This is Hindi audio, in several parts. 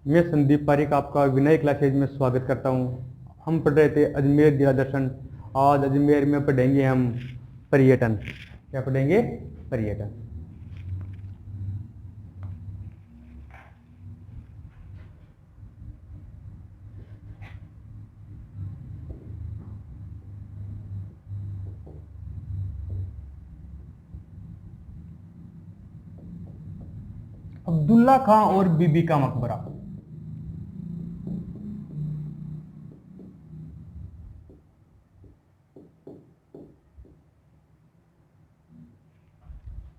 मैं संदीप पारिक आपका विनय क्लासेज में स्वागत करता हूँ। हम पढ़ रहे थे अजमेर जिला दर्शन। आज अजमेर में पढ़ेंगे हम पर्यटन। क्या पढ़ेंगे? पर्यटन। अब्दुल्ला खां और बीबी का मकबरा।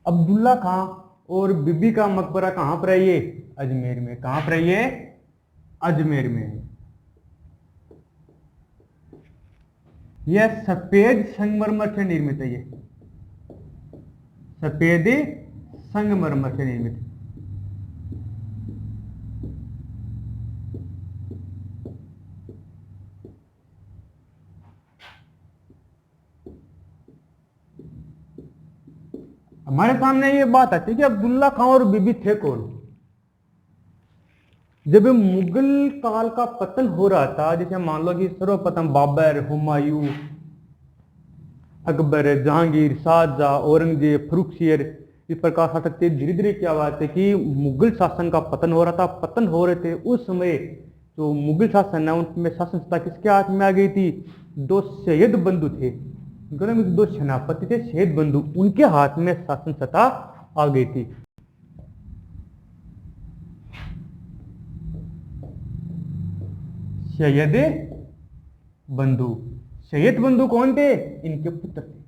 अब्दुल्ला खां और बीबी का मकबरा कहां पर है? ये अजमेर में। कहां पर है ये? अजमेर में। यह सफेद संगमरमर से निर्मित है। ये सफेद संगमरमर से निर्मित। हमारे सामने ये बात आती है कि अब्दुल्ला खां और बीबी थे कौन? जब मुगल काल का पतन हो रहा था, जैसे मान लो कि सर्वप्रथम बाबर, हुमायूं, अकबर, जहांगीर, शाहजहां, औरंगजेब, फर्रुखसियर, इस प्रकार शासक थे। धीरे धीरे क्या बात है कि मुगल शासन का पतन हो रहा था। पतन हो रहे थे उस समय जो मुगल शासन है उनमें शासन सत्ता किसके हाथ में आ गई थी? दो सैयद बंधु थे, दो सेनापति थे, सैयद बंधु, उनके हाथ में शासन सत्ता आ गई थी। सैयद बंधु। सैयद बंधु कौन थे? इनके पुत्र थे।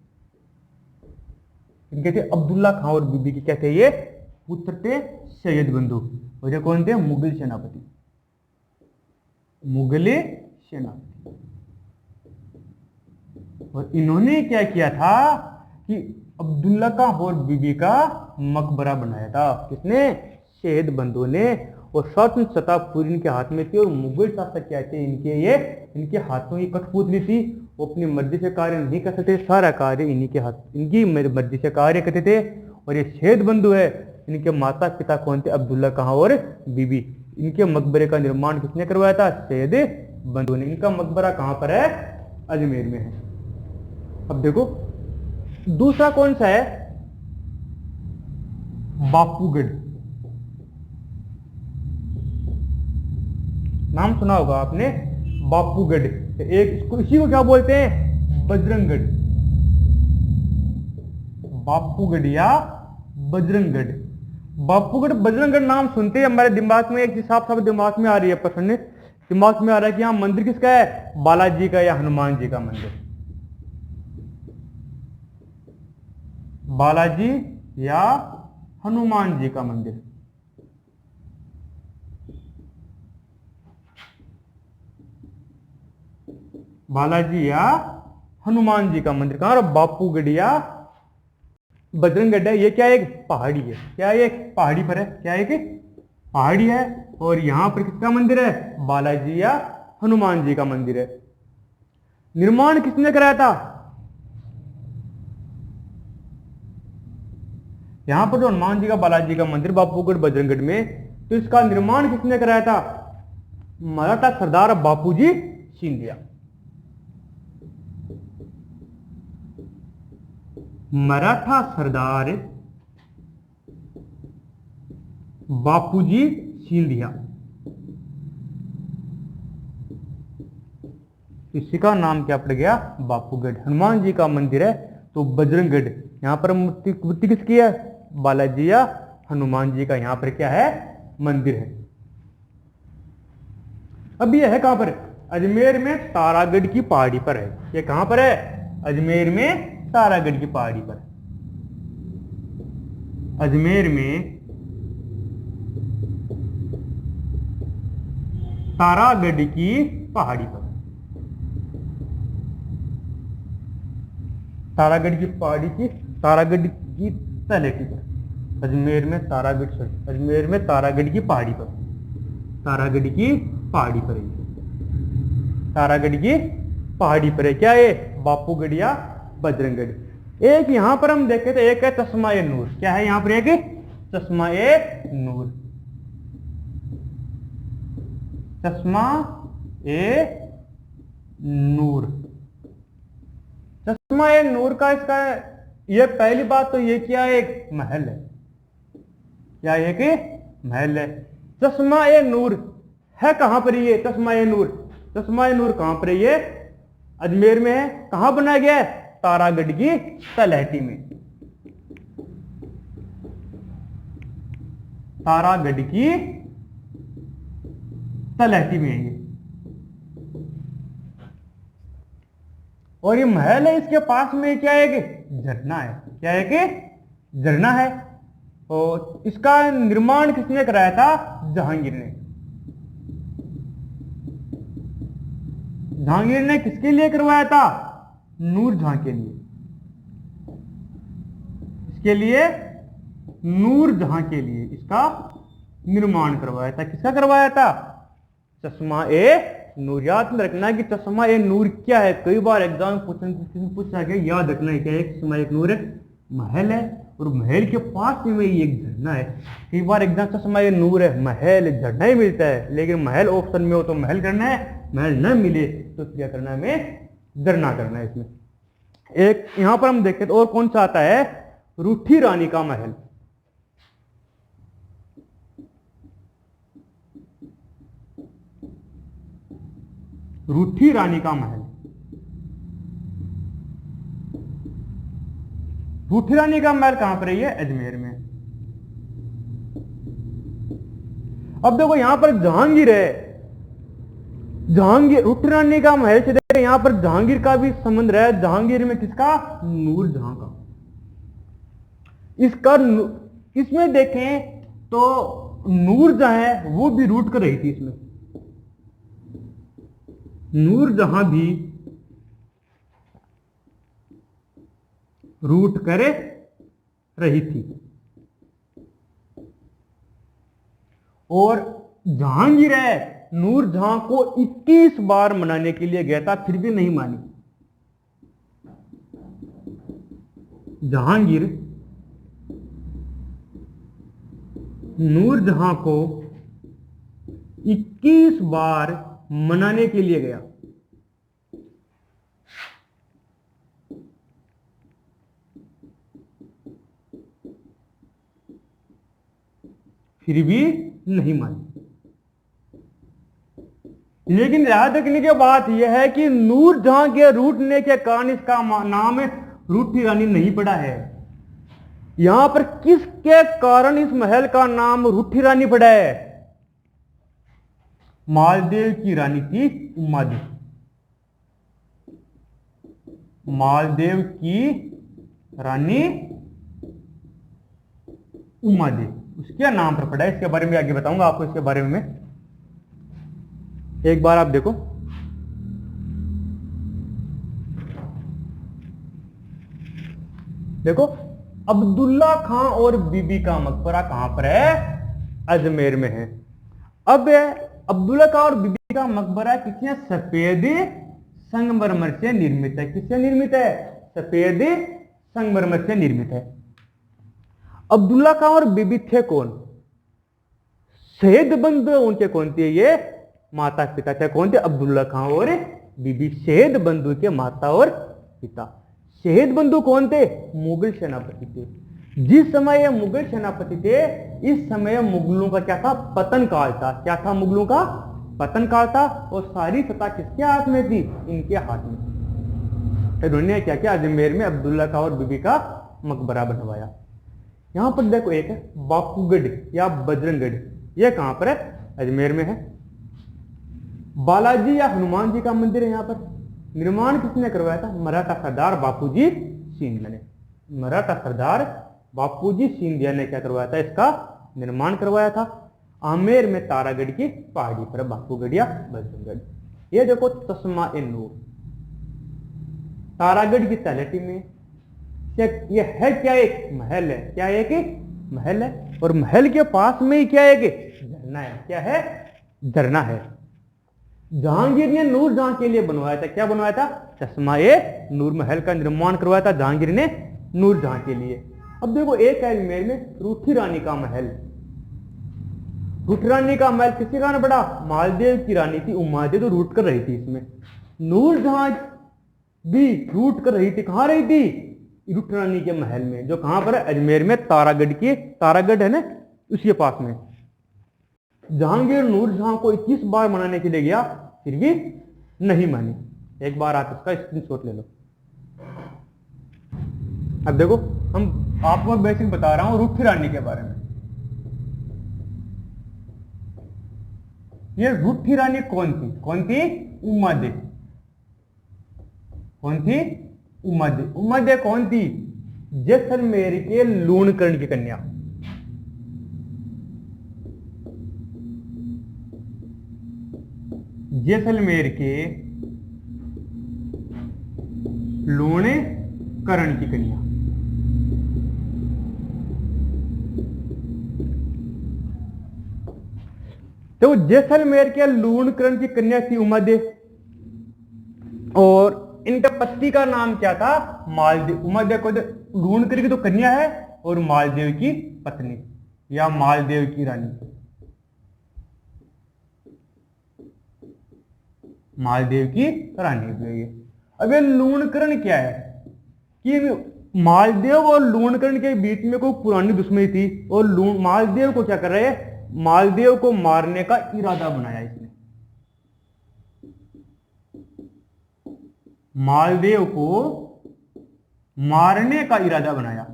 इनके थे अब्दुल्ला खां और बीबी के क्या थे? ये पुत्र थे सैयद बंधु। और ये कौन थे? मुगल सेनापति। मुगल सेनापति। और इन्होंने क्या किया था कि अब्दुल्ला का और बीबी का मकबरा बनाया था। किसने? सैयद बंधु ने। और शासन सत्ता पूरी इनके हाथ में थी। और मुगल शासक क्या थे? इनके हाथों की कठपुतली थी। वो अपनी मर्जी से कार्य नहीं कर सकते। सारा कार्य इन्हीं के हाथ, इनकी मर्जी से कार्य करते थे। और ये सैयद बंधु है, इनके माता पिता कौन थे? अब्दुल्ला खां और बीबी। इनके मकबरे का निर्माण किसने करवाया था? सैयद बंधु ने। इनका मकबरा कहां पर है? अजमेर में है। अब देखो दूसरा कौन सा है? बापूगढ़। नाम सुना होगा आपने, बापूगढ़। एक इसको, इसी को क्या बोलते हैं? बजरंगगढ़। बापूगढ़ या बजरंगगढ़। बापूगढ़, बजरंगगढ़ नाम सुनते ही हमारे दिमाग में एक साफ दिमाग में आ रही है प्रश्न, दिमाग में आ रहा है कि यहां मंदिर किसका है? बालाजी का या हनुमान जी का मंदिर? बालाजी या हनुमान जी का मंदिर? बालाजी या हनुमान जी का मंदिर कहां? बापूगढ़ या बजरंगगढ़ है। ये क्या एक पहाड़ी है? क्या ये एक पहाड़ी पर है? क्या एक पहाड़ी है। और यहां पर किसका मंदिर है? बालाजी या हनुमान जी का मंदिर है। निर्माण किसने कराया था? यहां पर जो हनुमान जी का, बालाजी का मंदिर बापूगढ़ बजरंगगढ़ में, तो इसका निर्माण किसने कराया था? मराठा सरदार बापूजी सिंधिया। मराठा सरदार बापूजी सिंधिया। इसी का नाम क्या पड़ गया? बापूगढ़। हनुमान जी का मंदिर है तो बजरंगगढ़। यहां पर मूर्ति किसकी है? बालाजी या हनुमान जी का यहां पर क्या है? मंदिर है। अब यह है कहां पर? अजमेर में तारागढ़ की पहाड़ी पर है। यह कहां पर है? अजमेर में तारागढ़ की पहाड़ी पर। अजमेर में तारागढ़ की पहाड़ी पर। तारागढ़ की पहाड़ी की, तारागढ़ की तलहटी पर। अजमेर में तारागढ़, अजमेर में तारागढ़ की पहाड़ी पर। तारागढ़ की पहाड़ी पर है। तारागढ़ की पहाड़ी पर है क्या? ये बापूगढ़ या बजरंगगढ़। एक यहां पर हम देखे थे, एक है चश्मा-ए नूर। क्या है यहां पर? एक चश्मा-ए नूर। चश्मा ए नूर। चश्मा ए नूर का इसका ये पहली बात तो ये क्या है, एक महल है। क्या है कि महल है। चश्मा ए नूर है कहां पर ये चश्मा ए नूर? चश्मा ए नूर कहां पर है? ये अजमेर में है। कहां बनाया गया है? तारागढ़ की तलहटी में। तारागढ़ की तलहटी में है ये। और ये महल है, इसके पास में क्या है कि झरना है। क्या है कि झरना है। और इसका निर्माण किसने कराया था? जहांगीर ने। जहांगीर ने किसके लिए करवाया था? नूरजहां के लिए। इसके लिए नूरजहां के लिए इसका निर्माण करवाया था। किसका करवाया था? चश्मा ए नूर। याद में रखना कि चश्मा ए नूर क्या है, कई बार एग्जाम पूछा गया, याद रखना है क्या है। चश्मा ए नूर महल है और महल के पास में ही एक झरना है। कई बार एग्जाम चश्मा ए नूर है, महल, झरना ही मिलता है, लेकिन महल ऑप्शन में हो तो महल करना है, महल न मिले तो क्या करना है, हमें झरना करना है। इसमें एक यहां पर हम देखते तो और कौन सा आता है? रूठी रानी का महल। रूठी रानी का महल। रूठी रानी का महल कहां पर है? ये अजमेर में। अब देखो यहां पर जहांगीर है। जहांगीर रूठी रानी का महल से देखिए यहां पर जहांगीर का भी संबंध रहा है। जहांगीर में किसका? नूरजहां का। इसका इसमें देखें तो नूरजहां है वो भी रूट कर रही थी। इसमें नूरजहां भी रूट कर रही थी। और जहांगीर है नूरजहां को 21 बार मनाने के लिए गया था, फिर भी नहीं मानी। जहांगीर नूरजहां को 21 बार मनाने के लिए गया, फिर भी नहीं मानी। लेकिन याद रखने की बात यह है कि नूरजहां के रूठने के कारण इसका नाम रूठी रानी नहीं पड़ा है। यहां पर किसके कारण इस महल का नाम रूठी रानी पड़ा है? मालदेव की रानी थी उमादेवी। मालदेव की रानी उमादेवी उसके नाम पर पड़ा है। इसके बारे में आगे बताऊंगा आपको। इसके बारे में एक बार आप देखो, देखो अब्दुल्ला खां और बीबी का मकबरा कहां पर है? अजमेर में है। अब अब्दुल्ला खां और बीबी का मकबरा किसने? सफेद संगमरमर से निर्मित है। किससे निर्मित है? सफेद संगमरमर से निर्मित है। अब्दुल्ला खां और बीबी थे कौन? शहीद बंधु उनके कौन थे? ये माता पिता थे। कौन थे? अब्दुल्ला खां और बीबी शहीद बंधु के माता और पिता। शहीद बंधु कौन थे? मुगल सेनापति थे। जिस समय ये मुगल सेनापति थे, इस समय मुगलों का क्या था? पतन काल था। क्या था? मुगलों का पतन काल था। और सारी सत्ता किसके हाथ में थी? इनके हाथ में। इन्होंने क्या किया? अजमेर में अब्दुल्ला खां और बीबी का मकबरा बनवाया। यहां पर देखो एक है बापूगढ़ या बजरंगगढ़। यह कहां पर है? अजमेर में है। बालाजी या हनुमान जी का मंदिर है। यहां पर निर्माण किसने करवाया था? मराठा सरदार बापूजी सिंधिया ने। मराठा सरदार बापूजी सिंधिया ने क्या करवाया था? इसका निर्माण करवाया था। आमेर में तारागढ़ की पहाड़ी पर बापूगढ़ या बजरंगगढ़। ये देखो चश्मा ए नूर तारागढ़ की तलहटी में। ये है क्या? एक महल है। क्या है? एक महल है। और महल के पास में ही क्या है? कि झरना है। क्या है? झरना है। जहांगीर ने नूरजहां के लिए बनवाया था। क्या बनवाया था? चश्मा ए नूर महल का निर्माण करवाया था जहांगीर ने नूरजहां के लिए। अब देखो एक है अजमेर में रूठी रानी का महल। रूठ रानी का महल किसके कारण बड़ा? मालदेव की रानी थी उमादेव, तो रूठ कर रही थी इसमें। नूरजहां भी रूठ कर रही थी, कहां रही थी? रूठ रानी के महल में, जो कहां पर है? अजमेर में, तारागढ़ है ना, उसके पास में। जहांगीर नूरजहां को 21 बार मनाने के लिए गया, फिर भी नहीं मानी। एक बार आप इसका स्क्रीनशॉट ले लो। अब देखो, हम आपको बेसिक बता रहा हूं रूठ रानी के बारे में। ये रूठी रानी कौन थी? कौन थी? उमादेव। कौन थी? उमादेव। उमादेव कौन थी? जैसलमेर के लूणकरण की कन्या। जैसलमेर के लूणकरण की कन्या। तो जैसलमेर के लूणकरण की कन्या थी उमादेव, और इनका पति का नाम क्या था? मालदेव। उमादेव को लूणकरण की तो कन्या है, और मालदेव की पत्नी या मालदेव की रानी। मालदेव की रानी हुई है। अब ये लूणकरण क्या है? कि मालदेव और लूणकरण के बीच में कोई पुरानी दुश्मनी थी, और मालदेव को क्या कर रहे हैं? मालदेव को मारने का इरादा बनाया इसने। मालदेव को मारने का इरादा बनाया।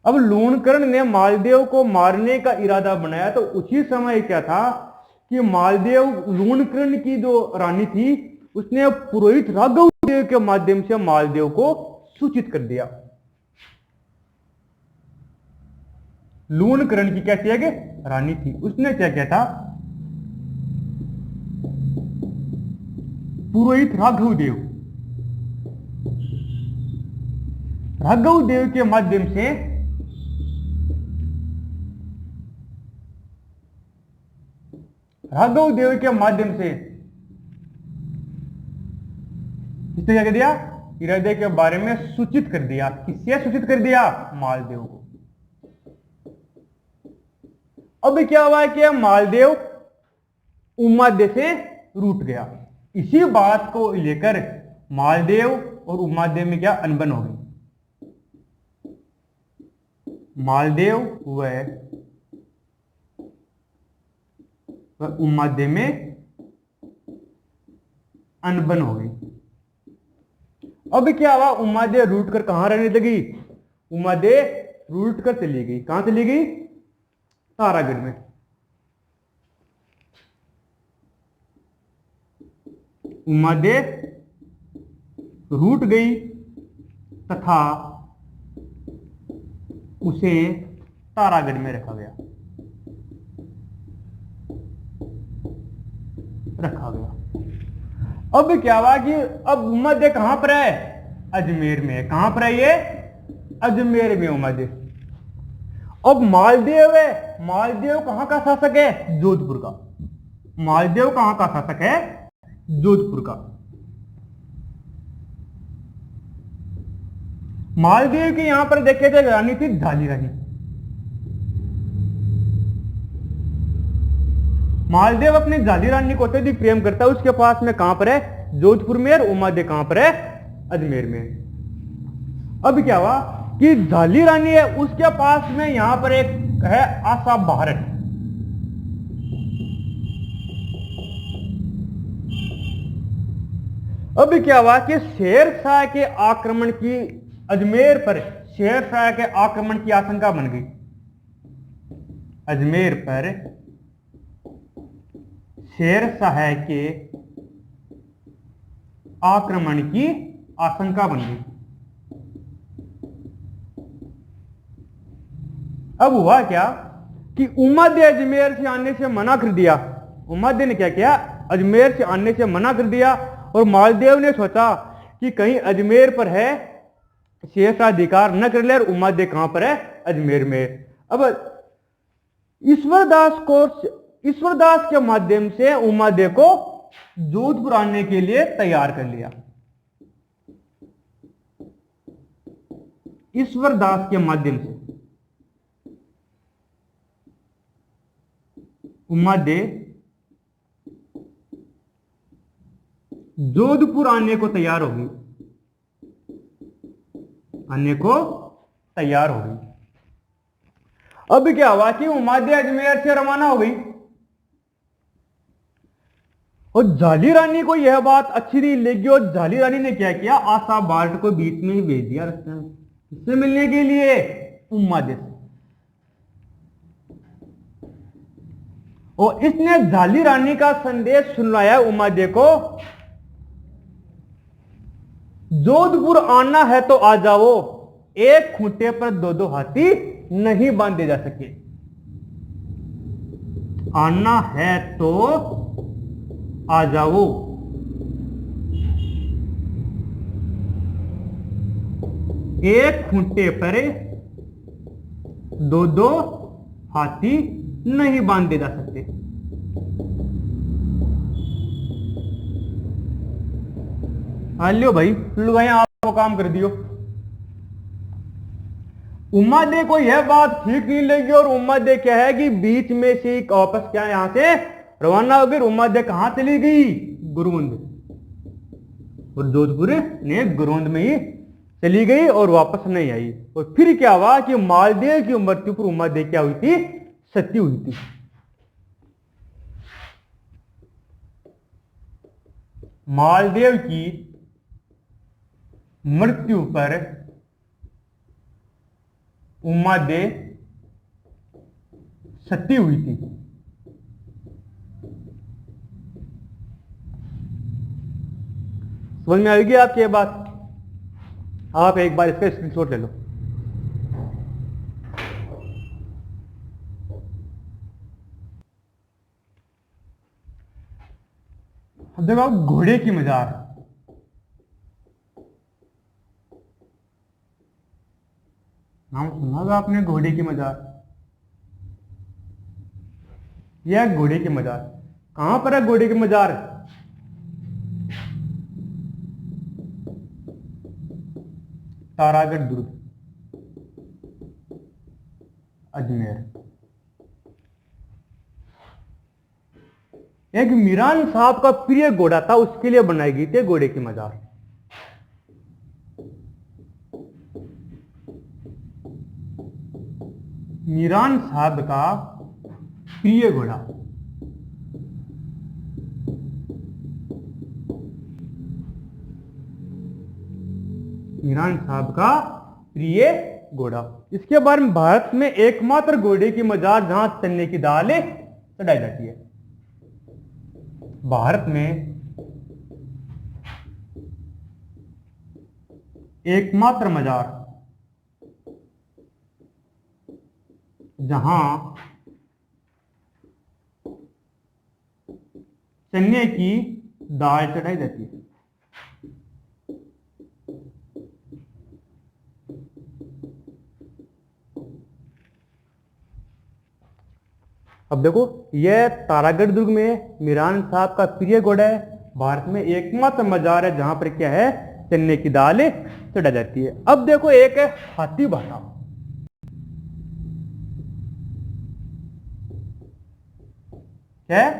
अब लूणकरण ने मालदेव को मारने का इरादा बनाया, तो उसी समय क्या था कि मालदेव, लूणकरण की जो रानी थी, उसने पुरोहित राघव देव के माध्यम से मालदेव को सूचित कर दिया। लूणकरण की क्या किया गया? रानी थी, उसने क्या किया था? पुरोहित राघव देव के माध्यम से इसने क्या कर दिया? इरादे के बारे में सूचित कर दिया। किससे सूचित कर दिया? मालदेव को। अब क्या हुआ कि मालदेव उमादेव से रूठ गया। इसी बात को लेकर मालदेव और उमादेव में क्या अनबन हो गई? मालदेव व उमादेव में अनबन हो गई। अब क्या हुआ? उमादेव रूठ कर कहां रहने लगी? उमादेव रूठ कर चली गई। कहां चली गई? तारागढ़ में। उमादेव रूठ गई तथा उसे तारागढ़ में रखा गया। अब क्या हुआ कि अब उमादेव कहां पर है? अजमेर में। कहां पर है ये? अजमेर में उमादेव। अब मालदेव है, मालदेव कहां का शासक है? जोधपुर का। मालदेव कहां का शासक है? जोधपुर का। मालदेव के यहां पर देखे थे रानी थी झाली रानी। मालदेव अपनी झाली रानी को अत्यधिक प्रेम करता है। उसके पास में कहां पर है? जोधपुर में। और उमादेव कहां पर है? अजमेर में। अब क्या हुआ कि झाली रानी है, उसके पास में यहां पर एक है आशा भारत। अब क्या हुआ कि शेरशाह के आक्रमण की, अजमेर पर शेरशाह के आक्रमण की आशंका बन गई। अजमेर पर शेरशाह के आक्रमण की आशंका बन गई। अब हुआ क्या कि उमादेव अजमेर से आने से मना कर दिया। उमादेव ने क्या किया? अजमेर से आने से मना कर दिया। और मालदेव ने सोचा कि कहीं अजमेर पर है, शेरशाह अधिकार न कर ले। और उमादेव कहां पर है? अजमेर में। अब ईश्वरदास के माध्यम से उमादेव को जोधपुर आने के लिए तैयार कर लिया। ईश्वर दास के माध्यम से उमादे जोधपुर आने को तैयार होगी, आने को तैयार हो गई। अब क्या हुआ कि उमादे अजमेर से रवाना हो गई और झाली रानी को यह बात अच्छी नहीं लगी और झाली रानी ने क्या किया, आशा बार्ट को बीच में ही भेज दिया रास्ते में, इससे मिलने के लिए उमादे से। और इसने झाली रानी का संदेश सुनाया उमादे को, जोधपुर आना है तो आ जाओ, एक खूंटे पर दो दो हाथी नहीं बांधे जा सके। आना है तो आ जाओ, एक खूंटे पर दो दो हाथी नहीं बांधे जा सकते। लो भाई, लुगाई आपको काम कर दियो। उमादे को यह बात ठीक नहीं लगी और उमादे क्या है कि बीच में से वापस क्या यहां से रवाना हो गई। उमादे कहां चली गई, गुरुंद, और जोधपुर ने गुरुंद में ही चली गई और वापस नहीं आई। और फिर क्या हुआ कि मालदेव की मृत्यु पर उमादे क्या हुई थी, सती हुई थी। मालदेव की मृत्यु पर उमादे सती हुई थी। समझ में आएगी आपकी ये बात? आप एक बार इसका स्क्रीनशॉट ले लो। अब देखो घोड़े की मजार, नाम सुना होगा आपने, घोड़े की मजार। यह घोड़े की मजार कहां पर है? घोड़े की मजार तारागढ़ दुर्ग, अजमेर। एक मीरान साहब का प्रिय घोड़ा था, उसके लिए बनाई गई थी घोड़े की मजार। मीरान साहब का प्रिय घोड़ा, मीरान साहब का प्रिय घोड़ा। इसके बारे में भारत में एकमात्र घोड़े की मजार जहां चने की दाल चढ़ाई जाती है। भारत में एकमात्र मजार जहां चने की दाल चढ़ाई जाती है। अब देखो, यह तारागढ़ दुर्ग में मीरान साहब का प्रिय घोड़ा है। भारत में एकमात्र मजार है जहां पर क्या है, चने की दाल चढ़ाई जाती है। अब देखो, एक है हाथी बाटा। क्या है?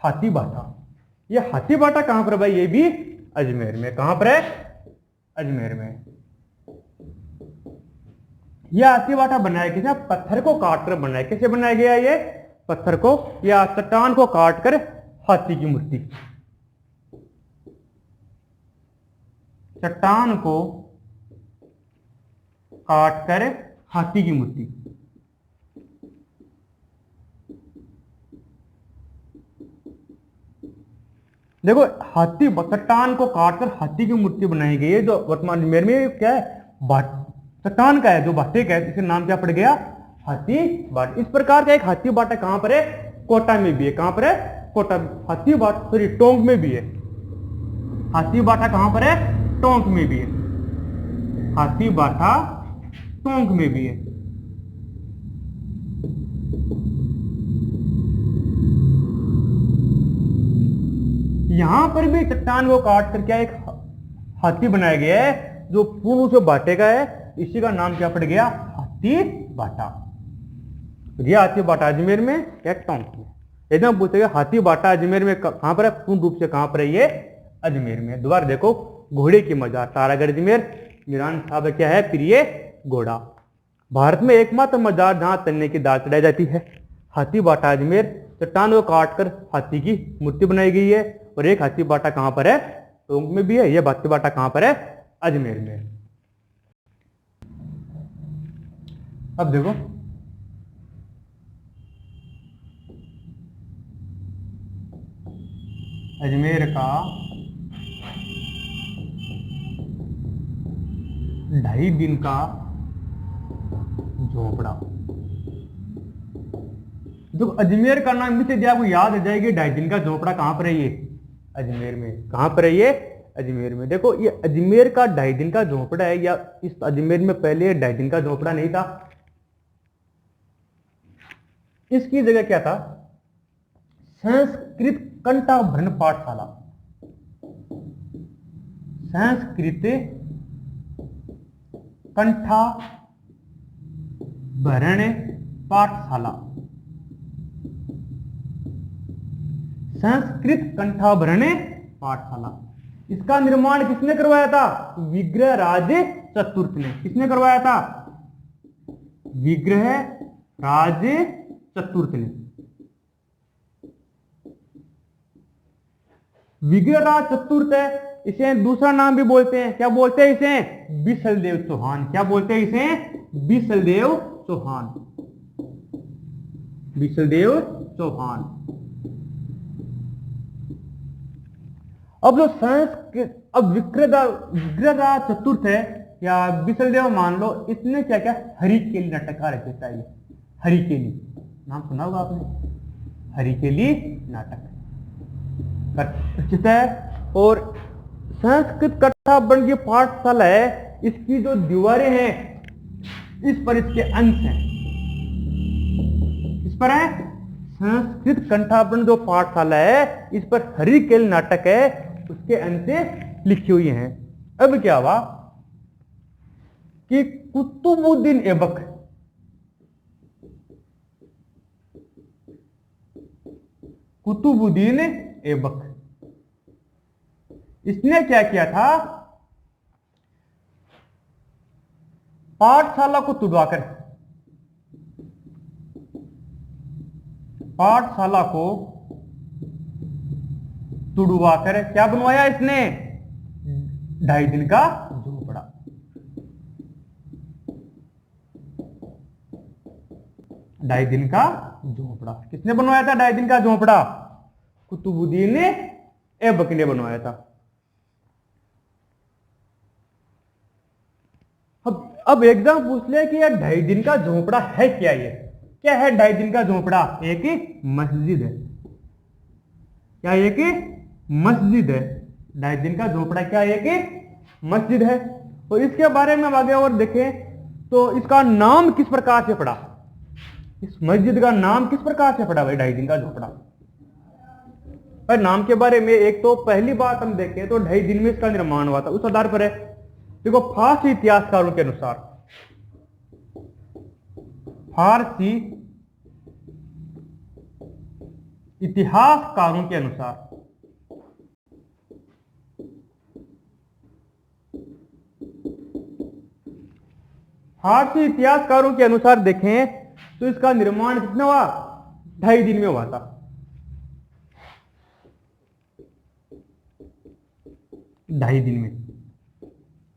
हाथी बाटा। ये हाथी बाटा कहां पर भाई? ये भी अजमेर में। कहां पर है? अजमेर में। यह हाथी बाटा बनाया गया, पत्थर को काटकर बनाया। कैसे बनाया गया? ये पत्थर को या चट्टान को काटकर हाथी की मूर्ति, चट्टान को काटकर हाथी की मूर्ति। देखो, हाथी चट्टान को काटकर हाथी की मूर्ति बनाई गई है, जो वर्तमान अजमेर में क्या है, चट्टान का है, जो भाटे का है। इसका नाम क्या पड़ गया? हाथी बाट। इस प्रकार का एक हाथी बाटा कहां पर है? कोटा में भी है। कहां पर है? कोटा। हाथी बाट सॉरी टोंक में भी है। हाथी बाटा कहां पर है? टोंक में भी है। हाथी बाटा टोंक में भी है। यहां पर भी चट्टान को काट कर क्या एक हाथी बनाया गया है, जो पूर्ण से बाटे का है। इसी का नाम क्या पड़ गया, हाथी बाटा। ये हाथी बाटा अजमेर में या टोंक में। एकदम पूछेगा हाथी बाटा अजमेर में कहां पर है, पूर्ण रूप से कहां पर है, ये अजमेर में। दोबारा देखो, घोड़े की मजार तारागढ़ अजमेर, मीरान साहब क्या है, प्रिय घोड़ा। भारत में एकमात्र मजार जहां तन्ने की दाल चढ़ाई जाती है, हाथी बाटा अजमेर। चट्टान को काटकर हाथी की मूर्ति बनाई गई है। और एक हाथी बाटा कहां पर है, टोंक में भी है। यह हाथी बाटा कहां पर है, अजमेर में। अब देखो, अजमेर का 2.5 दिन का झोपड़ा। जो अजमेर का नाम से आपको याद आ जाएगी, 2.5 दिन का झोपड़ा कहां पर है, ये अजमेर में। कहां पर है, ये अजमेर में। देखो, ये अजमेर का 2.5 दिन का झोपड़ा है, या इस अजमेर में पहले 2.5 दिन का झोपड़ा नहीं था। इसकी जगह क्या था, संस्कृत कंठाभरण पाठशाला। संस्कृत कंठाभरण पाठशाला। संस्कृत कंठाभरण पाठशाला, इसका निर्माण किसने करवाया था, विग्रहराज चतुर्थ ने। किसने करवाया था, विग्रहराज चतुर्थ ने। विग्रहराज चतुर्थ है, इसे दूसरा नाम भी बोलते हैं। क्या बोलते हैं इसे, बिसलदेव चौहान। क्या बोलते हैं इसे, बिसलदेव चौहान। बिसलदेव चौहान। अब जो संस्कृत, अब विग्रहराज चतुर्थ है या बिसलदेव मान लो, इसने क्या क्या हरिकेली नाटक का रचयिता है। हरिकेली नाम सुना होगा आपने, हरिकेली नाटक रचित है। और संस्कृत कंठाभरण की पाठशाला है, इसकी जो दीवारें हैं इस पर इसके अंश हैं। इस पर है संस्कृत कंठाभरण जो पाठशाला है, इस पर हरिकेली नाटक है, उसके अंश लिखी हुई हैं। अब क्या हुआ कि कुतुबुद्दीन ऐबक, कुतुबुद्दीन ऐबक, इसने क्या किया था, पाठशाला को तुड़वाकर, पाठशाला को तुड़वाकर क्या बनवाया इसने, 2.5 दिन का झोपड़ा। 2.5 दिन का झोपड़ा किसने बनवाया था, 2.5 दिन का झोपड़ा कुतुबुद्दीन ऐबक ने बनवाया था। अब एग्जाम पूछ ले कि यार 2.5 दिन का झोपड़ा है क्या, ये क्या है 2.5 दिन का झोपड़ा, एक मस्जिद है। क्या एक मस्जिद है, 2.5 दिन का झोपड़ा क्या एक मस्जिद है। तो इसके बारे में हम आगे और देखें तो इसका नाम किस प्रकार से पड़ा, इस मस्जिद का नाम किस प्रकार से पड़ा भाई 2.5 दिन का झोपड़ा। पर नाम के बारे में एक तो पहली बात हम देखें तो 2.5 दिन में इसका निर्माण हुआ था, उस आधार पर है। देखो, फारसी इतिहासकारों के अनुसार, फारसी इतिहासकारों के अनुसार फारसी इतिहासकारों के अनुसार देखें तो इसका निर्माण कितना हुआ, 2.5 दिन में हुआ था। 2.5 दिन में,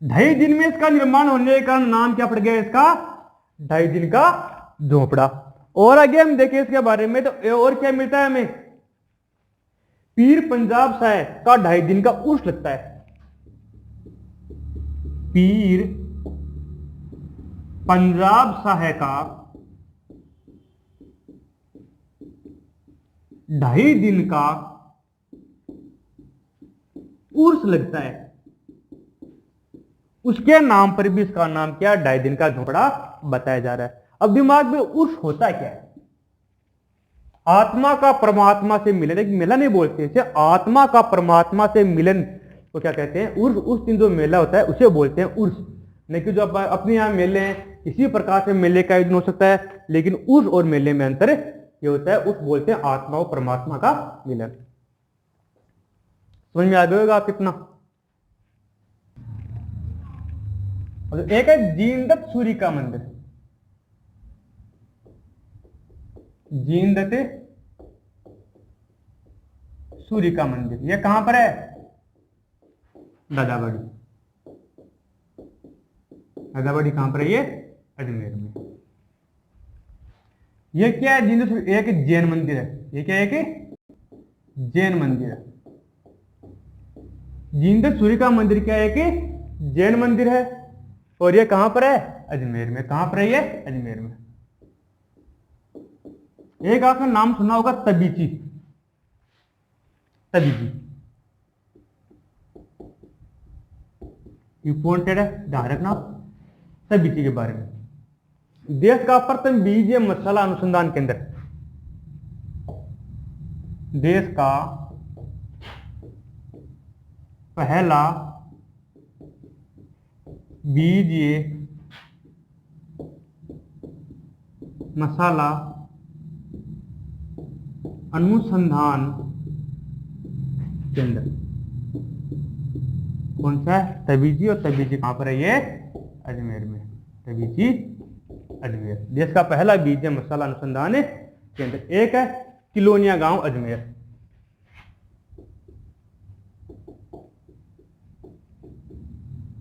2.5 दिन में इसका निर्माण होने का नाम क्या पड़ गया इसका, 2.5 दिन का झोपड़ा। और आगे हम देखें इसके बारे में तो और क्या मिलता है हमें, पीर पंजाब साहब का 2.5 दिन का उर्स लगता है। पीर पंजाब साहब का 2.5 दिन का उर्स लगता है, उसके नाम पर भी इसका नाम क्या, 2.5 दिन का झोपड़ा बताया जा रहा है। अब दिमाग में उर्स होता क्या है, आत्मा का परमात्मा से मिलन, एक मेला नहीं बोलते इसे, आत्मा का परमात्मा से मिलन को क्या कहते हैं, उर्स। उस दिन जो मेला होता है उसे बोलते हैं उर्स। नहीं कि जो अपने यहाँ मेले हैं, किसी प्रकार से मेले का आयोजन हो सकता है, लेकिन उस और मेले में अंतर ये होता है, उस बोलते हैं आत्मा और परमात्मा का मिलन। समझ में आ गया होगा आप कितना। और एक है जीनदत्त सूर्य का मंदिर। जीनदत्त सूर्य का मंदिर ये कहां पर है? दादाबाड़ी। दादाबाड़ी कहां पर है ये? अजमेर में। ये क्या है? जीनदत्त एक जैन मंदिर है। ये क्या है? एक जैन मंदिर है। जीनदत्त सूर्य का मंदिर क्या है? कि जैन मंदिर है। और ये कहां पर है? अजमेर में। कहां पर है ये? अजमेर में। एक आपने नाम सुना होगा तबीची। तबीची इंपॉर्टेंट है, ध्यान रखना तबीची के बारे में। देश का प्रथम बीज मसाला अनुसंधान केंद्र। देश का पहला बीज मसाला अनुसंधान केंद्र कौन सा है? तबीजी। और तबीजी कहां पर है ये? अजमेर में। तबीजी अजमेर। देश का पहला बीज मसाला अनुसंधान केंद्र। एक है तिलोनिया गांव अजमेर।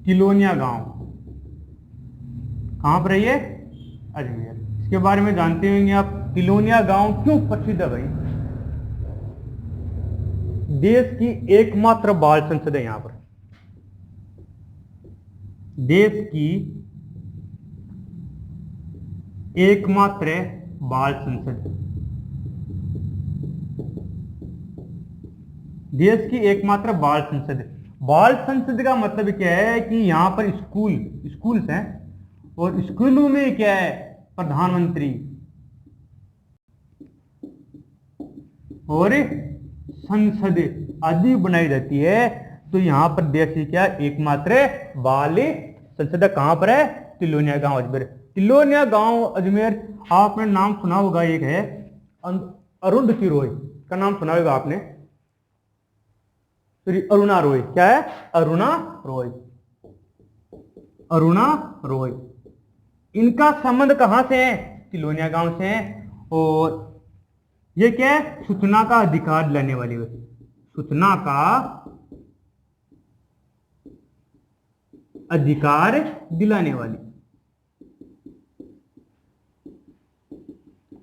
तिलोनिया गांव कहां पर है ये? अजमेर। इसके बारे में जानते होंगे आप, तिलोनिया गांव क्यों प्रसिद्ध है भाई? देश की एकमात्र बाल संसद है यहां पर। देश की एकमात्र बाल संसद। देश की एकमात्र बाल संसद। बाल संसद का मतलब क्या है? कि यहां पर स्कूल्स हैं, और स्कूलों में क्या है? प्रधानमंत्री और संसद आदि बनाई जाती है। तो यहां पर देश की क्या एकमात्र बाल संसद कहां पर है? तिलोनिया गांव अजमेर। तिलोनिया गांव अजमेर। आपने नाम सुना होगा, एक है अरुंधति रॉय का नाम सुना होगा आपने। श्री अरुणा रॉय। क्या है? अरुणा रॉय। अरुणा रॉय। इनका संबंध कहां से है? तिलोनिया गांव से है। और ये क्या है? सूचना का अधिकार दिलाने वाली है। सूचना का अधिकार दिलाने वाली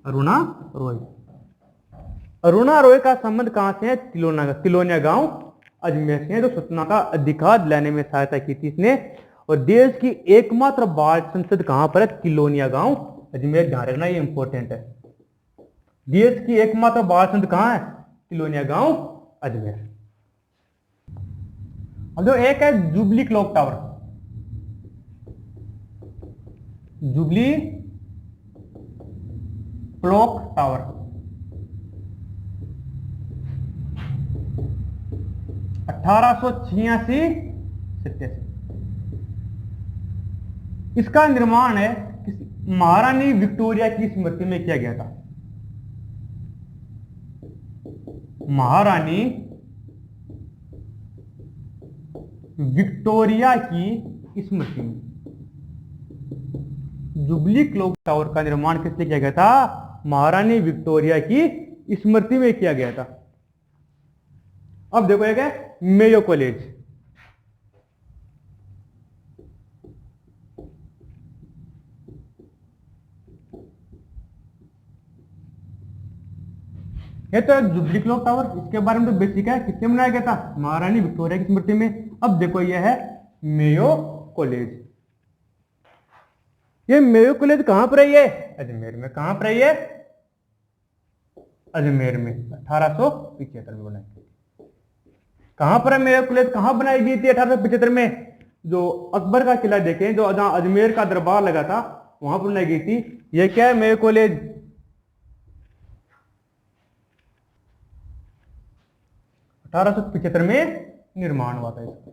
अरुणा रॉय। अरुणा रॉय का संबंध कहां से है? तिलोनिया गांव अजमेर से। तो सूचना का अधिकार दिलाने में सहायता की थी इसने। और देश की एकमात्र बाल संसद कहां पर है? तिलोनिया गांव अजमेर। ध्यान रखना, ये इंपॉर्टेंट है। देश की एकमात्र बाल संसद कहां है? तिलोनिया गांव अजमेर। अब जो एक है jubilee clock tower. Jubilee clock tower 1886-87। इसका निर्माण है महारानी विक्टोरिया की स्मृति में किया गया था। महारानी विक्टोरिया की स्मृति में जुबली क्लॉक टावर का निर्माण किसने किया गया था? महारानी विक्टोरिया की स्मृति में किया गया था। अब देखो, एक है मेयो कॉलेज। ये तो जुबली क्लॉक टावर, इसके बारे में तो बेसिक है। किसने बनाया गया था? महारानी विक्टोरिया की स्मृति में। अब देखो, यह है मेयो कॉलेज। ये मेयो कॉलेज कहां पर है? ये अजमेर में। कहां पर है ये? अजमेर में। 1875 में बनाई गई। कहां पर है मेयो कॉलेज? कहां बनाई गई थी 1875 में? जो अकबर का किला देखें, जो जहां अजमेर का दरबार लगा था, वहां पर बनाई गई थी। ये क्या है? Mayo college. 1875 में निर्माण हुआ था इसका।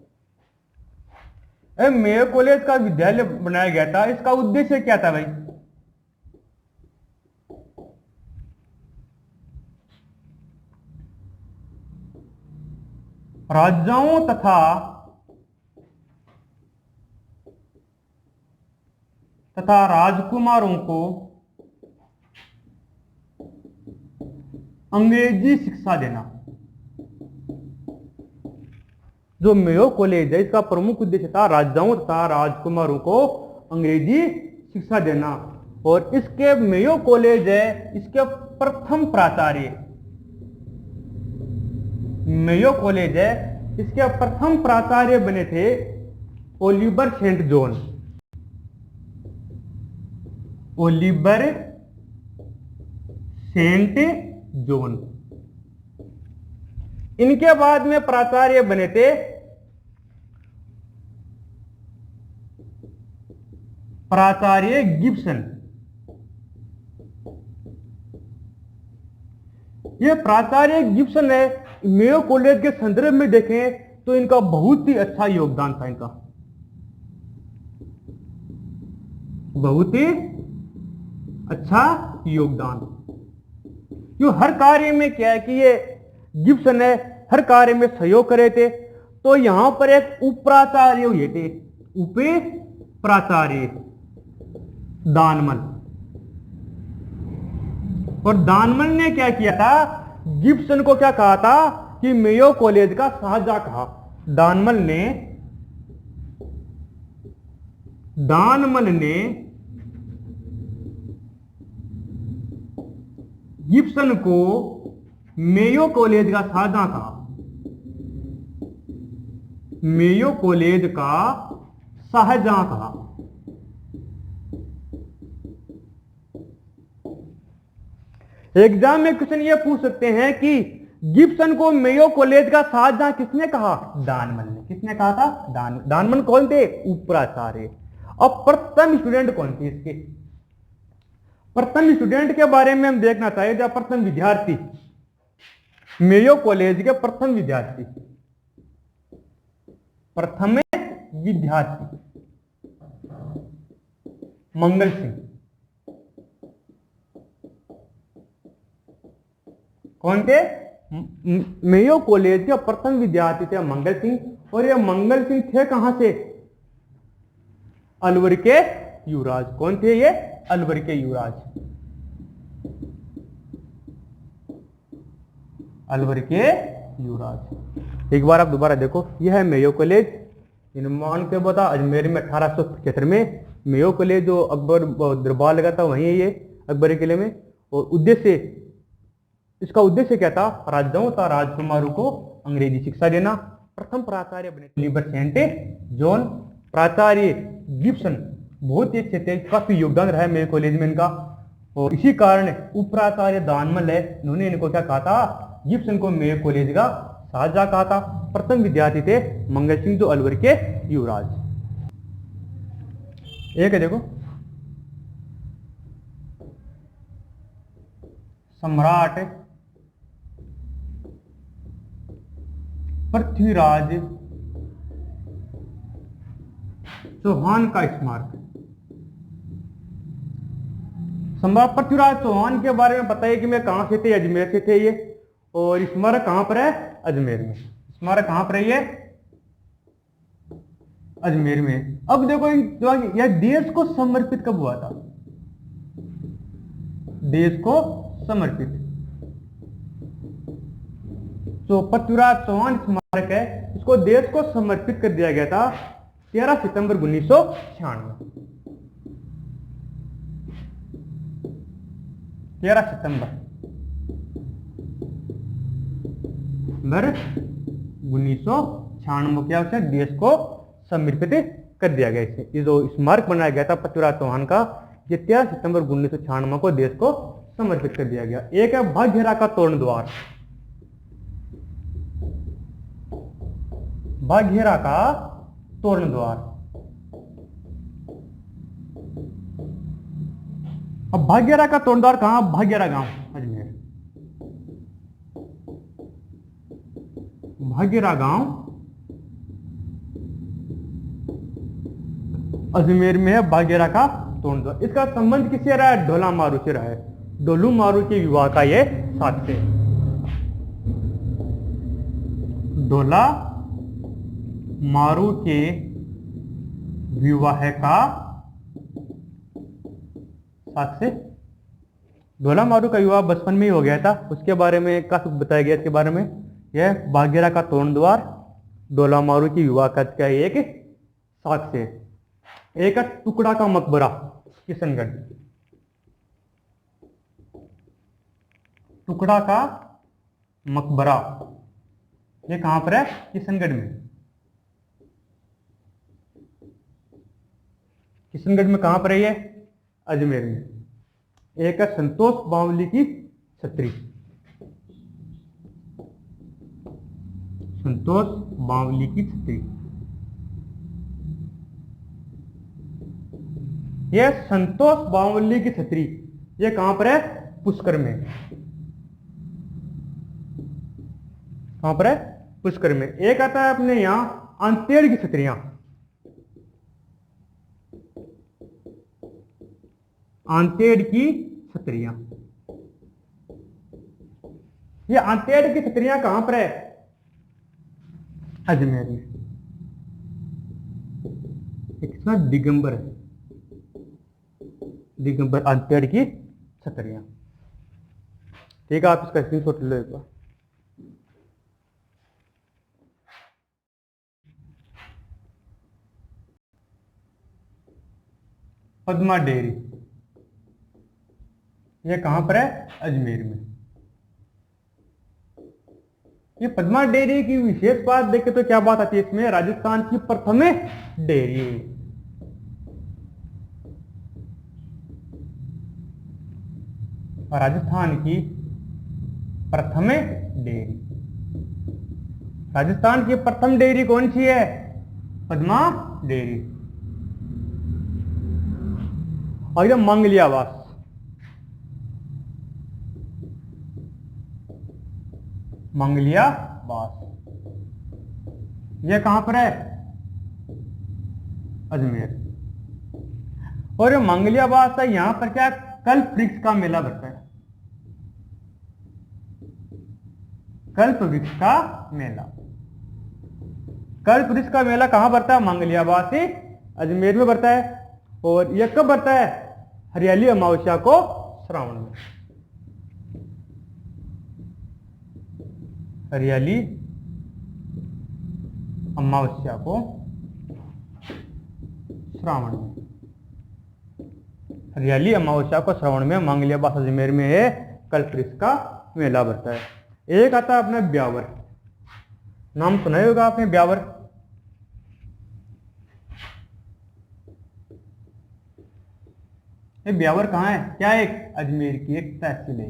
मेयो कॉलेज का विद्यालय बनाया गया था, इसका उद्देश्य क्या था भाई? राजाओं तथा राजकुमारों को अंग्रेजी शिक्षा देना। जो मेयो कॉलेज है इसका प्रमुख उद्देश्य था राजाओं तथा राजकुमारों को अंग्रेजी शिक्षा देना। और इसके मेयो कॉलेज है, इसके प्रथम प्राचार्य, मेयो कॉलेज है, इसके प्रथम प्राचार्य बने थे Oliver Saint John. Oliver Saint John. इनके बाद में प्राचार्य बने थे प्राचार्य गिब्सन। ये प्राचार्य गिब्सन है, मेयो कॉलेज के संदर्भ में देखें तो इनका बहुत ही अच्छा योगदान था, इनका बहुत ही अच्छा योगदान। जो हर कार्य में क्या है कि ये गिब्सन है, हर कार्य में सहयोग करे थे। तो यहां पर एक उप प्राचार्य हुए थे, उप प्राचार्य दानमल। और दानमल ने क्या किया था, गिब्सन को क्या कहा था कि मेयो कॉलेज का शाहजहां कहा। दानमल ने गिब्सन को मेयो कॉलेज का शाहजहां कहा, मेयो कॉलेज का शाहजहां कहा। एग्जाम में क्वेश्चन ये पूछ सकते हैं कि गिब्सन को मेयो कॉलेज का शाहजहां किसने कहा? दानमल ने। किसने कहा था? दानमल कौन थे? उप प्राचार्य। अब प्रथम स्टूडेंट कौन थे इसके? प्रथम स्टूडेंट के बारे में हम देखना चाहिए। जब प्रथम विद्यार्थी, मेयो कॉलेज के प्रथम विद्यार्थी, प्रथम विद्यार्थी मंगल सिंह। कौन थे? मेयो कॉलेज के प्रथम विद्यार्थी थे मंगल सिंह। और ये मंगल सिंह थे कहां से? अलवर के युवराज। कौन थे ये? अलवर के युवराज, अलवर के युवराज। एक बार आप दोबारा देखो, यह है मेयो कॉलेज। निर्माण के बता अजमेर में 1875 में मेयो कॉलेज जो अकबर दरबार लगा था वहीं है ये अकबर किले में। और उद्देश्य, इसका उद्देश्य क्या था? राजाओं तथा राजकुमारों को अंग्रेजी शिक्षा देना। प्रथम प्राचार्य बने ओलिवर सेंट जॉन। प्राचार्य गिब्सन बहुत ही अच्छे थे, काफी योगदान रहा है मेरे कॉलेज में इनका। और इसी कारण उप प्राचार्य दानमल है, उन्होंने इनको क्या कहा था? गिब्सन को मेयो कॉलेज का शाहजहां कहा था। प्रथम विद्यार्थी थे मंगल सिंह जो अलवर के युवराज। एक है देखो, सम्राट पृथ्वीराज चौहान का स्मारक। सम्राट पृथ्वीराज चौहान के बारे में बताइए कि मैं कहां से थे? अजमेर से थे ये। और स्मारक कहां पर है? अजमेर में। स्मारक कहां पर है ये? अजमेर में। अब देखो यह देश को समर्पित कब हुआ था? देश को समर्पित जो पृथ्वीराज चौहान स्मारक है, इसको देश को समर्पित कर दिया गया था 13 सितंबर 1996। 13 सितंबर 1996 क्या देश को समर्पित कर दिया गया। इसे ये जो स्मारक बनाया गया था पृथ्वीराज चौहान का, ये 13 सितंबर 1996 को देश को समर्पित कर दिया गया। एक है भाग्यरा का तोरण द्वार। भाग्यरा का तोरण द्वार। अब भाग्यरा का तोरण द्वार कहां? भाग्यरा गांव, अजमेर। भाग्यरा गांव अजमेर में है बागेरा का तोरण द्वार। इसका संबंध किससे रहा है? ढोला मारू से रहा है। डोलू मारू के विवाह का ये साक्ष्य है। ढोला मारू के विवाह का साक्ष्य। ढोला मारू का विवाह बचपन में ही हो गया था, उसके बारे में काफी बताया गया। इसके बारे में यह बागेरा का तोरण द्वार ढोला मारू की विवाह का एक साक्ष्य है। एक टुकड़ा का मकबरा किशनगढ़। टुकड़ा का मकबरा ये कहां पर है? किशनगढ़ में। किशनगढ़ में कहां पर है ये? अजमेर में। एक है संतोष बावली की छतरी। संतोष बावली की छतरी। यह संतोष बावली की छतरी ये कहां पर है? पुष्कर में। कहां पर है? पुष्कर में। एक आता है अपने यहां अंतेड़ की छतरियां। अंतेड़ की छतरियां। ये अंतेड़ की छतरियां कहां पर है? अजमेर में। एक दिगंबर है। दिगंबर अंतेड़ की छतरियां। ठीक है, आप इसका स्क्रीनशॉट लो एक बार। पद्मा डेयरी ये कहां पर है? अजमेर में। ये पद्मा डेयरी की विशेष बात देखें तो क्या बात आती है इसमें? राजस्थान की प्रथम डेयरी। राजस्थान की प्रथम डेयरी। राजस्थान की प्रथम डेयरी कौन सी है? पद्मा डेयरी। और ये मंगलियावास। मंगलियावास ये कहां पर है? अजमेर। और ये मंगलियावास है, यहां पर क्या कल्प वृक्ष का मेला भरता है। कल्प वृक्ष का मेला। कल्प वृक्ष का मेला कहां भरता है? मंगलियावास से अजमेर में भरता है। और यह कब भरता है? हरियाली अमावस्या को श्रावण में। हरियाली अमावस्या को श्रावण में। हरियाली अमावस्या को श्रावण में मंगलियावास अजमेर में है कल्प वृक्ष का मेला भरता है। एक आता है अपना ब्यावर। नाम सुना ही होगा आपने ब्यावर। ये ब्यावर कहां है? क्या एक अजमेर की एक तहसील है।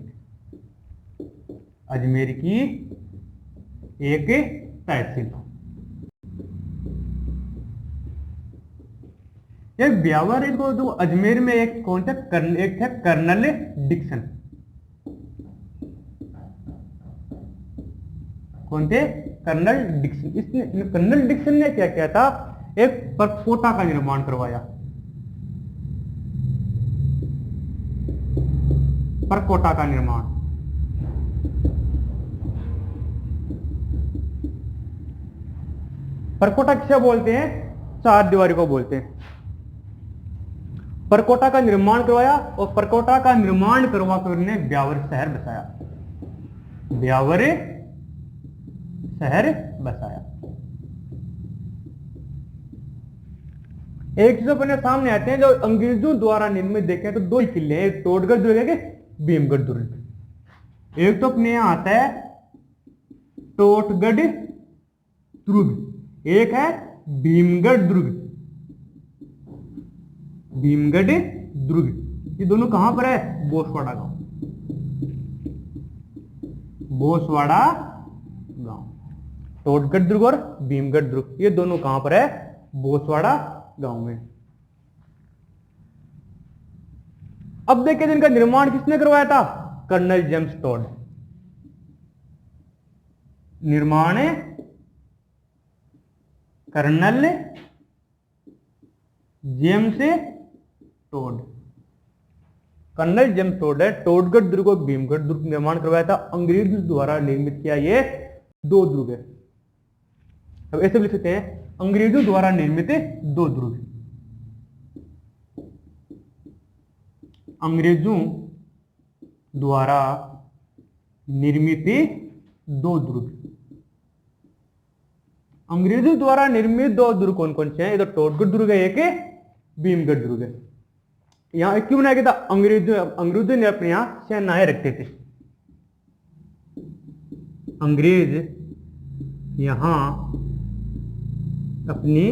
अजमेर की एक तहसील। ये ब्यावर इनको जो अजमेर में एक कौन सा एक था कर्नल डिक्सन। कौन थे? Colonel Dixon. इसने कर्नल डिक्सन ने क्या किया था? एक परकोटा का निर्माण करवाया। परकोटा का निर्माण। परकोटा किसे बोलते हैं? चार दीवारी को बोलते हैं। परकोटा का निर्माण करवाया और परकोटा का निर्माण करवा कर उन्होंने ब्यावर शहर बसाया। ब्यावर शहर बसाया। एक चीज अपने सामने आते हैं जो अंग्रेजों द्वारा निर्मित देखें तो दो ही किले हैं, टोडगढ़ दुर्ग है, भीमगढ़ दुर्ग। एक तो अपने यहां आता है टोटगढ़ दुर्ग, एक है भीमगढ़ दुर्ग। भीमगढ़ दुर्ग ये दोनों कहां पर है? बोसवाड़ा गांव। बोसवाड़ा गांव। टोटगढ़ दुर्ग और भीमगढ़ दुर्ग ये दोनों कहां पर है? बोसवाड़ा गांव में। अब देखिए जिनका निर्माण किसने करवाया था? Colonel James Tod. निर्माण colonel James Tod. Colonel James Tod है टोडगढ़ दुर्ग और भीमगढ़ दुर्ग निर्माण करवाया था, अंग्रेजों द्वारा निर्मित किया। ये दो दुर्ग है। अब ऐसे लिख सकते हैं अंग्रेजों द्वारा निर्मित दो दुर्ग, अंग्रेजों द्वारा निर्मित दो दुर्ग। अंग्रेजों द्वारा निर्मित दो दुर्ग कौन कौन से हैं? ये तो टोडगढ़ दुर्ग है, एक भीमगढ़ दुर्ग है। यहां क्यों बनाया गया था? अंग्रेजों ने अपने यहां सेनाएं रखते थे। अंग्रेज यहां अपनी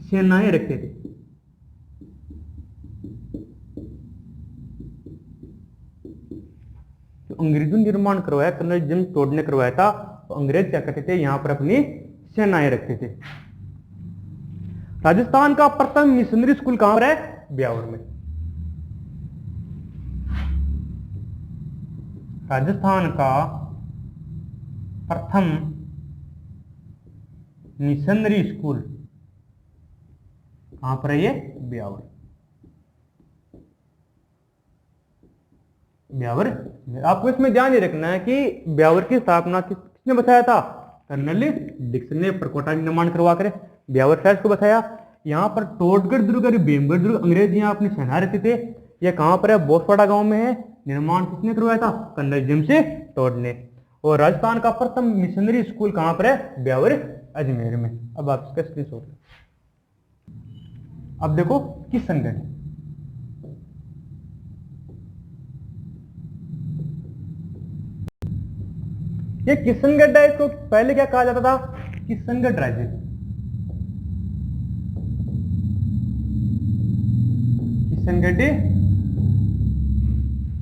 सेनाएं रखते थे। तो अंग्रेजों ने निर्माण करवाया, कर्नल जेम्स टोड ने करवाया था। तो अंग्रेज क्या करते थे? यहां पर अपनी सेनाएं रखते थे। राजस्थान का प्रथम मिशनरी स्कूल कहां पर है? ब्यावर में। राजस्थान का प्रथम मिशनरी स्कूल कहां पर है? ये ब्यावर। ब्यावर। आपको इसमें ध्यान ये रखना है कि ब्यावर की स्थापना किसने बताया था? कर्नल डिक्सन ने प्रकोटा निर्माण करवा कर ब्यावर शहर को बताया। यहां पर टोडगढ़ दुर्ग और भीमगढ़ दुर्ग अंग्रेज यहां अपनी सेना रहते थे। यह कहां पर है? बोसवाड़ा गांव में है। निर्माण किसने करवाया था? कर्नल जेम्स टोड ने। और राजस्थान का प्रथम मिशनरी स्कूल कहां पर है? ब्यावर अजमेर में। अब आप इसका स्क्रीनशॉट। अब देखो किशनगढ़। ये किशनगढ़ है, इसको पहले क्या कहा जाता था? किशनगढ़ राज्य।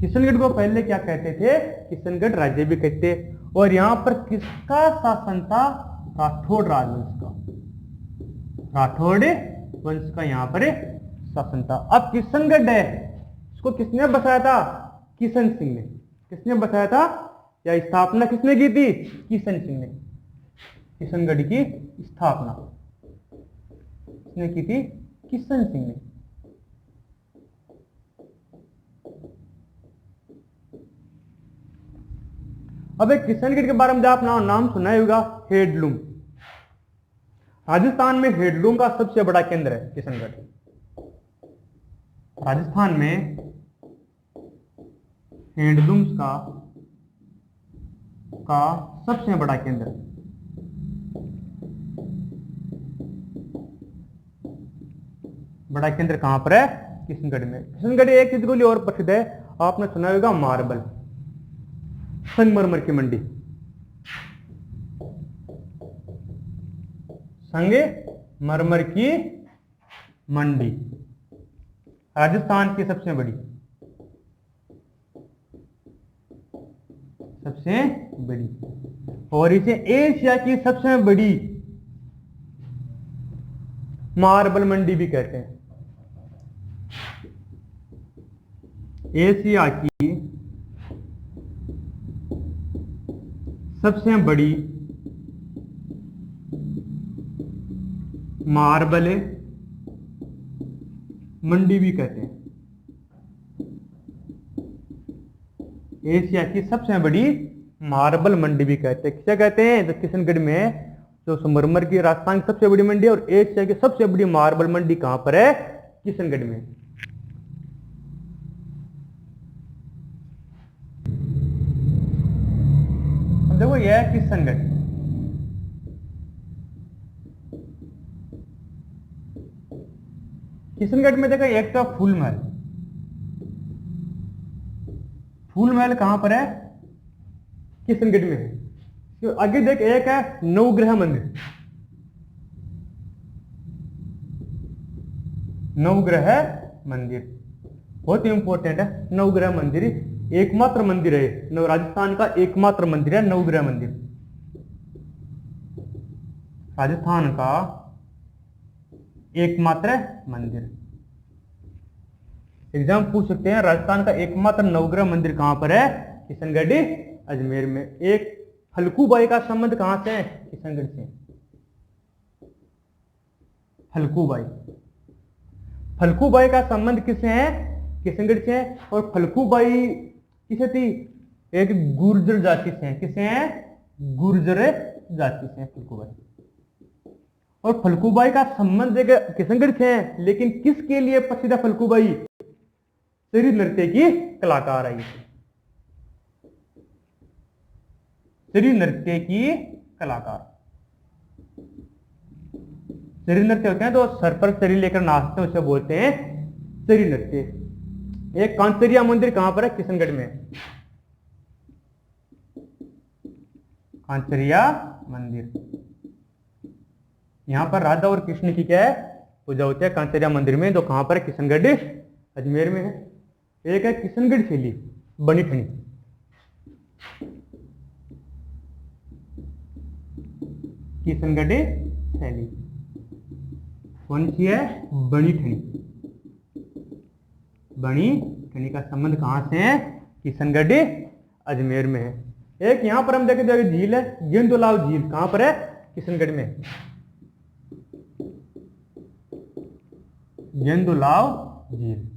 किशनगढ़ को पहले क्या कहते थे? किशनगढ़ राज्य भी कहते। और यहां पर किसका शासन था? राठौड़ राजवंश का। राठौड़ वंश का यहां पर शासन था। अब किशनगढ़ है, इसको किसने बसाया था? किशन सिंह ने। किसने बसाया था? या स्थापना किसने की थी? किशन सिंह ने। किशनगढ़ की स्थापना किसने की थी? किशन सिंह ने। अब एक किशनगढ़ के बारे में आप नाम सुना होगा, हेडलूम। राजस्थान में हेडलूम का सबसे बड़ा केंद्र है किशनगढ़। राजस्थान में हेडलूम्स का सबसे बड़ा केंद्र। बड़ा केंद्र कहां पर है? किशनगढ़ में। किशनगढ़ एक चीज के लिए और प्रसिद्ध है, आपने सुना होगा मार्बल, संगमरमर की मंडी। संगमरमर की मंडी राजस्थान की सबसे बड़ी और इसे एशिया की सबसे बड़ी मार्बल मंडी भी कहते हैं। एशिया की सबसे बड़ी मार्बल मंडी भी कहते हैं। एशिया की सबसे बड़ी मार्बल मंडी भी कहते हैं। क्या कहते हैं? तो किशनगढ़ में जो संगमरमर की राजस्थान की सबसे बड़ी मंडी है और एशिया की सबसे बड़ी मार्बल मंडी कहां पर है? किशनगढ़ में। देखो यह है किशनगढ़। किशनगढ़ में देखो एक तो फूल महल। फूल महल कहां पर है? किशनगढ़ में है। तो आगे देख एक है नवग्रह मंदिर। नवग्रह मंदिर बहुत इंपॉर्टेंट है। नवग्रह मंदिर एकमात्र मंदिर है, राजस्थान का एकमात्र मंदिर है नवग्रह मंदिर। राजस्थान का एकमात्र मंदिर। एग्जाम पूछ सकते हैं राजस्थान का एकमात्र नवग्रह मंदिर कहां पर है? किशनगढ़ अजमेर में। एक फल्गुबाई का संबंध कहां से है? किशनगढ़ से। फल्गुबाई। फल्गुबाई का संबंध किससे है? किशनगढ़ से है। और फल्गुबाई किसे थी? एक गुर्जर जाति से है। किससे है? गुर्जर जाति से है फल्गुबाई। और फल्गुबाई का संबंध किशनगढ़ से है, लेकिन किसके लिए प्रसिद्ध है फल्गुबाई? शरीर नृत्य की कलाकार आई थी। शरीर नृत्य की कलाकार। शरीर नृत्य होते हैं तो सर पर शरीर लेकर नाचते हैं, उसे बोलते हैं शरीर नृत्य। एक कांचरिया मंदिर कहां पर है? किशनगढ़ में। कांचरिया मंदिर, यहां पर राधा और कृष्ण की क्या है? पूजा होती है कांचरिया मंदिर में। तो कहां पर है? किशनगढ़ अजमेर में है। एक है किशनगढ़ शैली बनी ठनी। किशनगढ़ शैली कौन सी है? बनी ठनी। बनी ठनी का संबंध कहां से है? किशनगढ़ अजमेर में है। एक यहां पर हम देखें तो झील है गेंदुलाव झील। कहां पर है? किशनगढ़ में। गेंदुलाव झील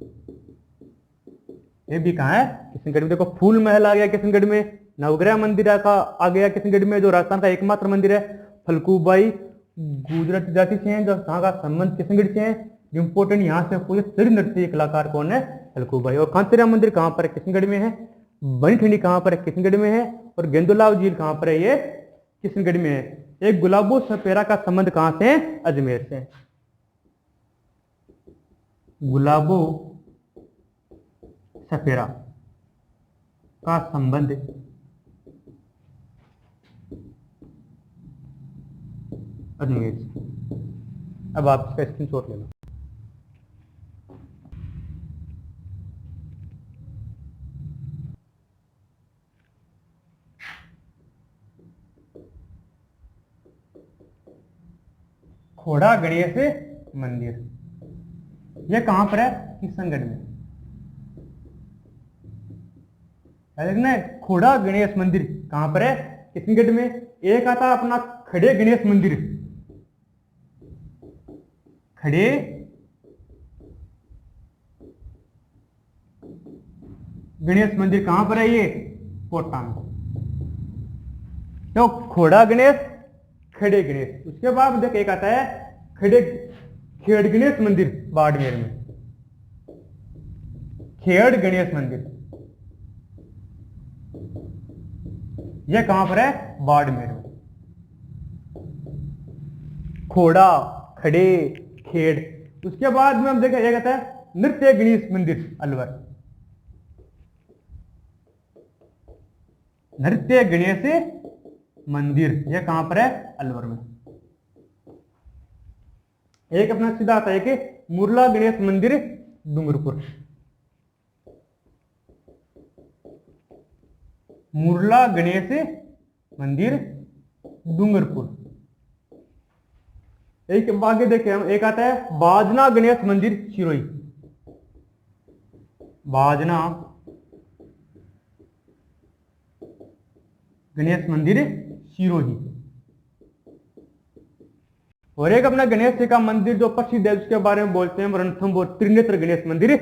ये भी कहां है? किशनगढ़ में। देखो फूल महल आ गया किशनगढ़ में, नवग्रह मंदिर का आ गया किशनगढ़ में, जो राजस्थान का एकमात्र मंदिर है। फल्गुबाई गुजराती जाति से हैं, जो जहाँ का संबंध किशनगढ़ से है। इंपोर्टेंट यहाँ से पूरे शरीर नृत्य कलाकार कौन है? फल्गुबाई। और कांचरिया मंदिर कहाँ पर है? किशनगढ़ में है। बनी ठंडी कहाँ पर है? किशनगढ़ में है। और गेंदुलाव झील कहाँ पर है? ये किशनगढ़ में है। एक गुलाबो सपेरा का संबंध कहाँ से है? अजमेर से। गुलाबो सपेरा का संबंध अजमेर से। अब आप इसका स्क्रीनशॉट लेना। खोड़ा गणेश मंदिर ये कहां पर है? किशनगढ़ में। देखना खोड़ा गणेश मंदिर कहां पर है? किशनगढ़ में। एक आता है अपना खड़े गणेश मंदिर। खड़े गणेश मंदिर कहां पर है? ये कोटा में। तो खोड़ा गणेश, खड़े गणेश। उसके बाद देख एक आता है खेड़ गणेश मंदिर बाड़मेर में। खेड़ गणेश मंदिर यह कहां पर है? बाड़मेर में। खोड़ा, खड़े, खेड़। उसके बाद में हम देखें एक आता है नृत्य गणेश मंदिर अलवर। नृत्य गणेश मंदिर यह कहां पर है? अलवर में। एक अपना सीधा आता है कि मुरला गणेश मंदिर डूंगरपुर। मुरला गणेश मंदिर डूंगरपुर। एक आगे देखें हम एक आता है बाजना गणेश मंदिर सिरोही। बाजना गणेश मंदिर सिरोही। और एक अपना गणेश जी का मंदिर जो प्रसिद्ध है उसके बारे में बोलते हैं रणथंभौर त्रिनेत्र गणेश मंदिर।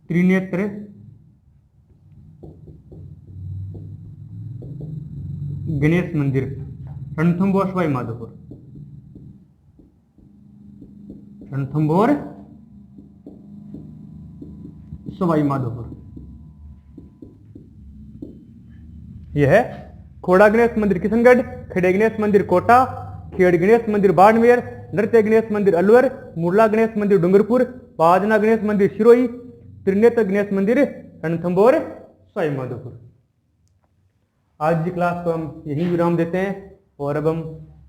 त्रिनेत्र गणेश मंदिर रणथंभौर सवाई माधोपुर। रणथंभौर सवाई माधोपुर। यह है खोड़ा गणेश मंदिर किशनगढ़, खड़े गणेश मंदिर कोटा, खेड़ गणेश मंदिर बाड़मेर, नृत्य गणेश मंदिर अलवर, मुरला गणेश मंदिर डूंगरपुर, बाजना गणेश मंदिर सिरोही, त्रिनेत्र गणेश मंदिर रणथंभौर सवाई माधोपुर। आज की क्लास को हम यही विराम देते हैं और अब हम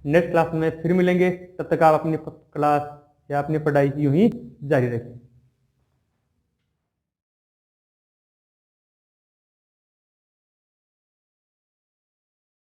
नेक्स्ट क्लास में फिर मिलेंगे। तब तक आप अपनी क्लास या अपनी पढ़ाई यूं ही जारी रखें।